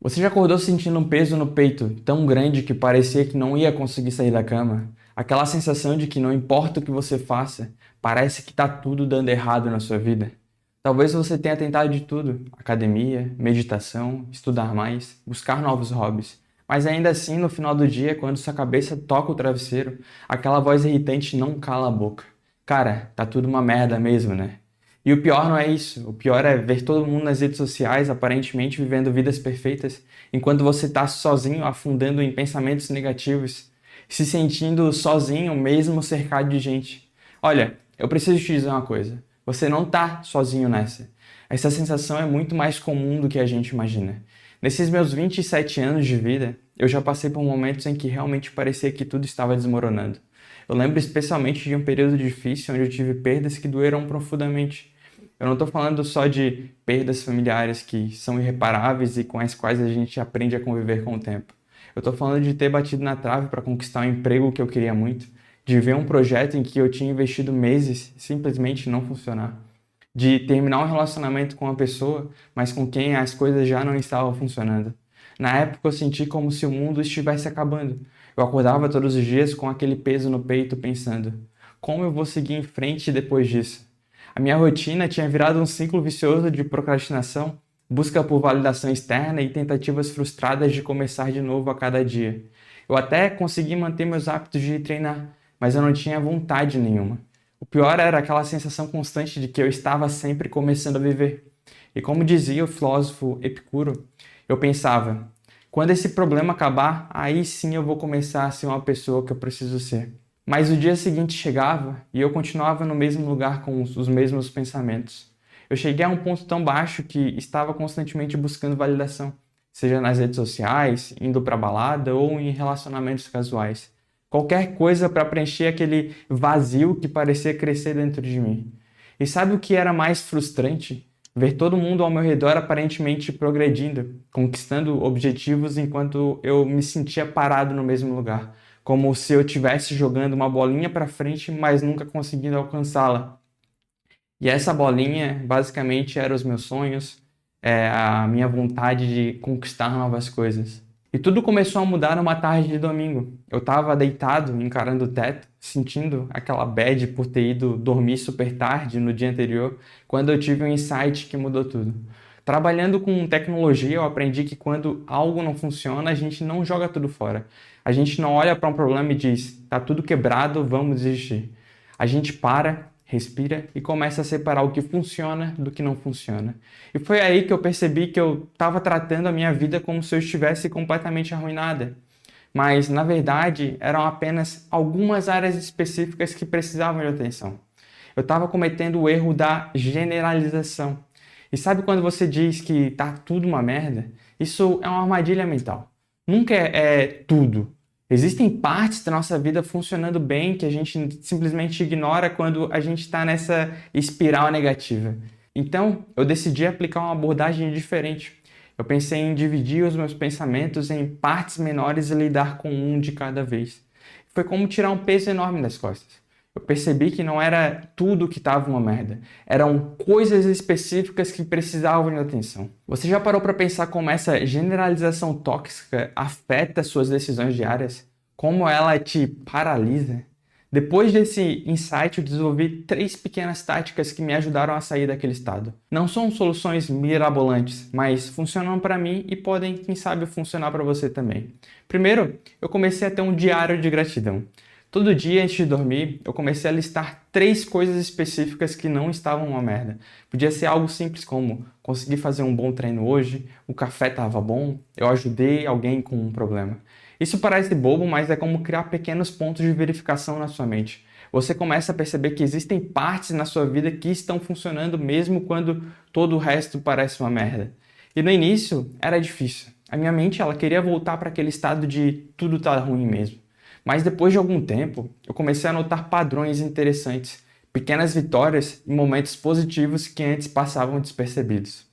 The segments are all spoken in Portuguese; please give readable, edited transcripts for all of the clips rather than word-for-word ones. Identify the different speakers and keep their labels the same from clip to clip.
Speaker 1: Você já acordou sentindo um peso no peito tão grande que parecia que não ia conseguir sair da cama? Aquela sensação de que não importa o que você faça, parece que está tudo dando errado na sua vida? Talvez você tenha tentado de tudo: academia, meditação, estudar mais, buscar novos hobbies. Mas ainda assim, no final do dia, quando sua cabeça toca o travesseiro, aquela voz irritante não cala a boca. Cara, tá tudo uma merda mesmo, né? E o pior não é isso. O pior é ver todo mundo nas redes sociais aparentemente vivendo vidas perfeitas, enquanto você está sozinho afundando em pensamentos negativos, se sentindo sozinho mesmo cercado de gente. Olha, eu preciso te dizer uma coisa. Você não está sozinho nessa. Essa sensação é muito mais comum do que a gente imagina. Nesses meus 27 anos de vida, eu já passei por momentos em que realmente parecia que tudo estava desmoronando. Eu lembro especialmente de um período difícil onde eu tive perdas que doeram profundamente. Eu não estou falando só de perdas familiares que são irreparáveis e com as quais a gente aprende a conviver com o tempo. Eu estou falando de ter batido na trave para conquistar um emprego que eu queria muito, de ver um projeto em que eu tinha investido meses simplesmente não funcionar, de terminar um relacionamento com uma pessoa, mas com quem as coisas já não estavam funcionando. Na época eu senti como se o mundo estivesse acabando. Eu acordava todos os dias com aquele peso no peito pensando: como eu vou seguir em frente depois disso? A minha rotina tinha virado um ciclo vicioso de procrastinação, busca por validação externa e tentativas frustradas de começar de novo a cada dia. Eu até consegui manter meus hábitos de treinar, mas eu não tinha vontade nenhuma. O pior era aquela sensação constante de que eu estava sempre começando a viver. E como dizia o filósofo Epicuro, eu pensava: quando esse problema acabar, aí sim eu vou começar a ser uma pessoa que eu preciso ser. Mas o dia seguinte chegava e eu continuava no mesmo lugar com os mesmos pensamentos. Eu cheguei a um ponto tão baixo que estava constantemente buscando validação, seja nas redes sociais, indo para balada ou em relacionamentos casuais. Qualquer coisa para preencher aquele vazio que parecia crescer dentro de mim. E sabe o que era mais frustrante? Ver todo mundo ao meu redor aparentemente progredindo, conquistando objetivos enquanto eu me sentia parado no mesmo lugar, como se eu estivesse jogando uma bolinha para frente, mas nunca conseguindo alcançá-la. E essa bolinha, basicamente, eram os meus sonhos, a minha vontade de conquistar novas coisas. E tudo começou a mudar numa tarde de domingo. Eu estava deitado, encarando o teto, sentindo aquela bad por ter ido dormir super tarde no dia anterior, quando eu tive um insight que mudou tudo. Trabalhando com tecnologia, eu aprendi que quando algo não funciona, a gente não joga tudo fora. A gente não olha para um problema e diz: tá tudo quebrado, vamos desistir. A gente para, respira e começa a separar o que funciona do que não funciona. E foi aí que eu percebi que eu estava tratando a minha vida como se eu estivesse completamente arruinada. Mas, na verdade, eram apenas algumas áreas específicas que precisavam de atenção. Eu estava cometendo o erro da generalização. E sabe quando você diz que tá tudo uma merda? Isso é uma armadilha mental. Nunca é tudo. Existem partes da nossa vida funcionando bem que a gente simplesmente ignora quando a gente está nessa espiral negativa. Então, eu decidi aplicar uma abordagem diferente. Eu pensei em dividir os meus pensamentos em partes menores e lidar com um de cada vez. Foi como tirar um peso enorme das costas. Eu percebi que não era tudo que estava uma merda. Eram coisas específicas que precisavam de atenção. Você já parou para pensar como essa generalização tóxica afeta suas decisões diárias? Como ela te paralisa? Depois desse insight, eu desenvolvi 3 pequenas táticas que me ajudaram a sair daquele estado. Não são soluções mirabolantes, mas funcionam para mim e podem, quem sabe, funcionar para você também. Primeiro, eu comecei a ter um diário de gratidão. Todo dia antes de dormir, eu comecei a listar 3 coisas específicas que não estavam uma merda. Podia ser algo simples como: consegui fazer um bom treino hoje, o café estava bom, eu ajudei alguém com um problema. Isso parece bobo, mas é como criar pequenos pontos de verificação na sua mente. Você começa a perceber que existem partes na sua vida que estão funcionando mesmo quando todo o resto parece uma merda. E no início era difícil. A minha mente ela queria voltar para aquele estado de tudo tá ruim mesmo. Mas depois de algum tempo, eu comecei a notar padrões interessantes, pequenas vitórias e momentos positivos que antes passavam despercebidos.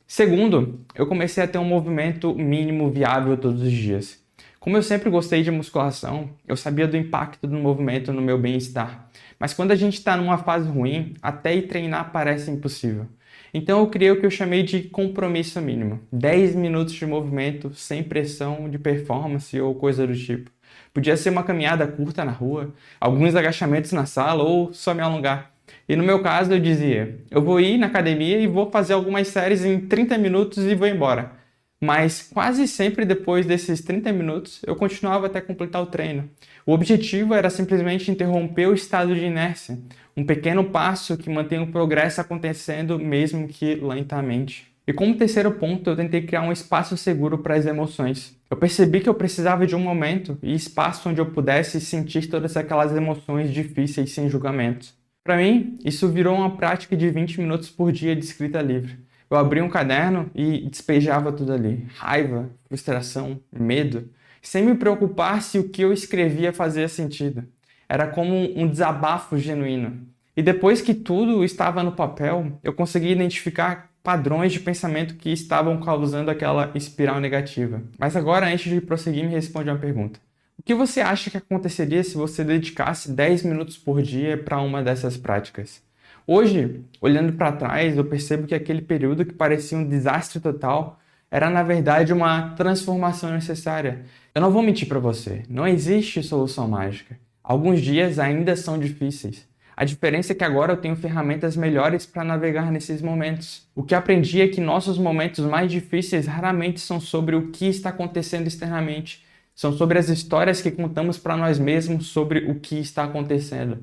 Speaker 1: Segundo, eu comecei a ter um movimento mínimo viável todos os dias. Como eu sempre gostei de musculação, eu sabia do impacto do movimento no meu bem-estar. Mas quando a gente está numa fase ruim, até ir treinar parece impossível. Então eu criei o que eu chamei de compromisso mínimo. 10 minutos de movimento sem pressão de performance ou coisa do tipo. Podia ser uma caminhada curta na rua, alguns agachamentos na sala ou só me alongar. E no meu caso eu dizia, eu vou ir na academia e vou fazer algumas séries em 30 minutos e vou embora. Mas quase sempre depois desses 30 minutos eu continuava até completar o treino. O objetivo era simplesmente interromper o estado de inércia, um pequeno passo que mantém o progresso acontecendo mesmo que lentamente. E como terceiro ponto, eu tentei criar um espaço seguro para as emoções. Eu percebi que eu precisava de um momento e espaço onde eu pudesse sentir todas aquelas emoções difíceis sem julgamento. Para mim, isso virou uma prática de 20 minutos por dia de escrita livre. Eu abria um caderno e despejava tudo ali. Raiva, frustração, medo, sem me preocupar se o que eu escrevia fazia sentido. Era como um desabafo genuíno. E depois que tudo estava no papel, eu consegui identificar padrões de pensamento que estavam causando aquela espiral negativa. Mas agora, antes de prosseguir, me responde uma pergunta. O que você acha que aconteceria se você dedicasse 10 minutos por dia para uma dessas práticas? Hoje, olhando para trás, eu percebo que aquele período que parecia um desastre total era, na verdade, uma transformação necessária. Eu não vou mentir para você, não existe solução mágica. Alguns dias ainda são difíceis. A diferença é que agora eu tenho ferramentas melhores para navegar nesses momentos. O que aprendi é que nossos momentos mais difíceis raramente são sobre o que está acontecendo externamente. São sobre as histórias que contamos para nós mesmos sobre o que está acontecendo.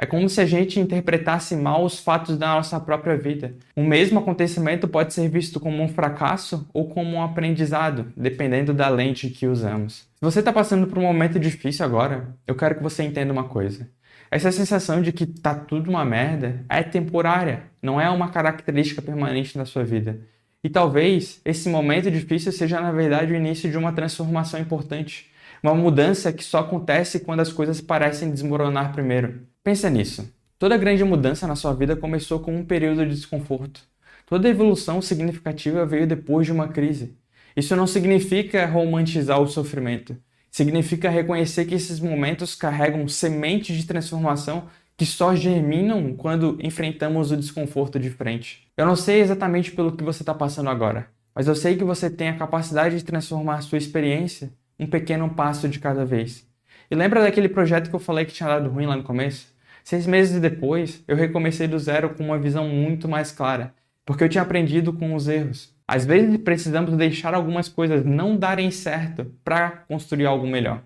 Speaker 1: É como se a gente interpretasse mal os fatos da nossa própria vida. O mesmo acontecimento pode ser visto como um fracasso ou como um aprendizado, dependendo da lente que usamos. Se você está passando por um momento difícil agora, eu quero que você entenda uma coisa. Essa sensação de que tá tudo uma merda é temporária, não é uma característica permanente na sua vida. E talvez esse momento difícil seja, na verdade, o início de uma transformação importante. Uma mudança que só acontece quando as coisas parecem desmoronar primeiro. Pensa nisso. Toda grande mudança na sua vida começou com um período de desconforto. Toda evolução significativa veio depois de uma crise. Isso não significa romantizar o sofrimento. Significa reconhecer que esses momentos carregam sementes de transformação que só germinam quando enfrentamos o desconforto de frente. Eu não sei exatamente pelo que você está passando agora, mas eu sei que você tem a capacidade de transformar a sua experiência um pequeno passo de cada vez. E lembra daquele projeto que eu falei que tinha dado ruim lá no começo? 6 meses depois, eu recomecei do zero com uma visão muito mais clara, porque eu tinha aprendido com os erros. Às vezes precisamos deixar algumas coisas não darem certo para construir algo melhor.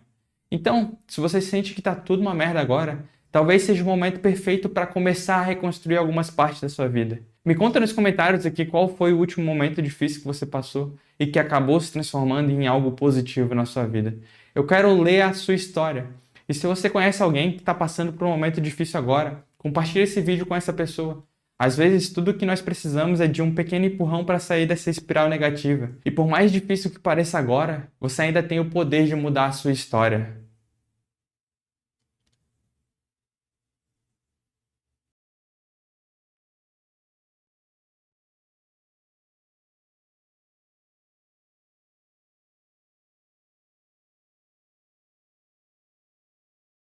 Speaker 1: Então, se você sente que está tudo uma merda agora, talvez seja o momento perfeito para começar a reconstruir algumas partes da sua vida. Me conta nos comentários aqui qual foi o último momento difícil que você passou e que acabou se transformando em algo positivo na sua vida. Eu quero ler a sua história. E se você conhece alguém que está passando por um momento difícil agora, compartilhe esse vídeo com essa pessoa. Às vezes, tudo o que nós precisamos é de um pequeno empurrão para sair dessa espiral negativa. E por mais difícil que pareça agora, você ainda tem o poder de mudar a sua história.